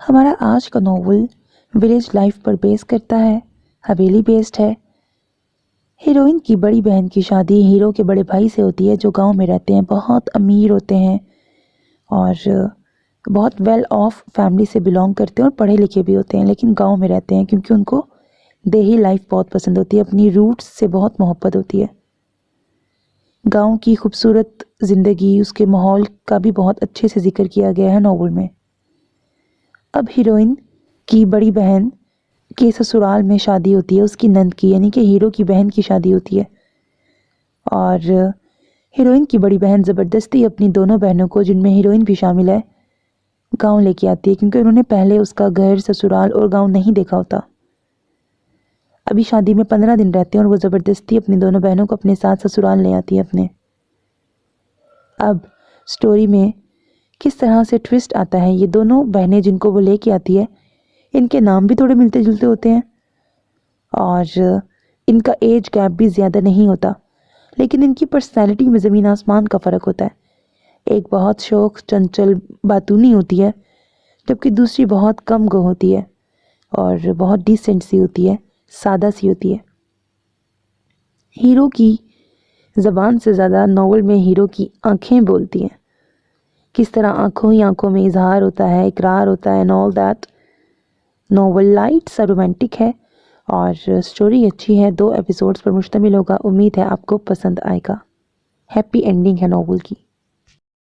हमारा आज का नॉवल विलेज लाइफ पर बेस करता है, हवेली बेस्ड है। हीरोइन की बड़ी बहन की शादी हीरो के बड़े भाई से होती है जो गांव में रहते हैं, बहुत अमीर होते हैं और बहुत वेल ऑफ फैमिली से बिलोंग करते हैं और पढ़े लिखे भी होते हैं, लेकिन गांव में रहते हैं क्योंकि उनको देही लाइफ बहुत पसंद होती है, अपनी रूट्स से बहुत मोहब्बत होती है। गांव की खूबसूरत ज़िंदगी, उसके माहौल का भी बहुत अच्छे से जिक्र किया गया है नॉवल में। अब हीरोइन की बड़ी बहन के ससुराल में शादी होती है, उसकी नंद की, यानी कि हीरो की बहन की शादी होती है। और हीरोइन की बड़ी बहन ज़बरदस्ती अपनी दोनों बहनों को, जिनमें हीरोइन भी शामिल है, गांव लेके आती है क्योंकि उन्होंने पहले उसका घर, ससुराल और गांव नहीं देखा होता। अभी शादी में 15 दिन रहते हैं और वो ज़बरदस्ती अपनी दोनों बहनों को अपने साथ ससुराल ले आती है अपने। अब स्टोरी में किस तरह से ट्विस्ट आता है, ये दोनों बहनें जिनको वो लेके आती है, इनके नाम भी थोड़े मिलते जुलते होते हैं और इनका एज गैप भी ज़्यादा नहीं होता, लेकिन इनकी पर्सनैलिटी में ज़मीन आसमान का फ़र्क होता है। एक बहुत शौक चंचल बातूनी होती है, जबकि दूसरी बहुत कम गो होती है और बहुत डिसेंट सी होती है, सादा सी होती है। हीरो की ज़बान से ज़्यादा नॉवल में हीरो की आंखें बोलती हैं। किस तरह आंखों ही आंखों में इजहार होता है, इकरार होता है and all that. Novel light सा रोमांटिक है और स्टोरी अच्छी है। 2 एपिसोड्स पर मुश्तमिल होगा। उम्मीद है आपको पसंद आएगा। हैप्पी एंडिंग है नॉवल की।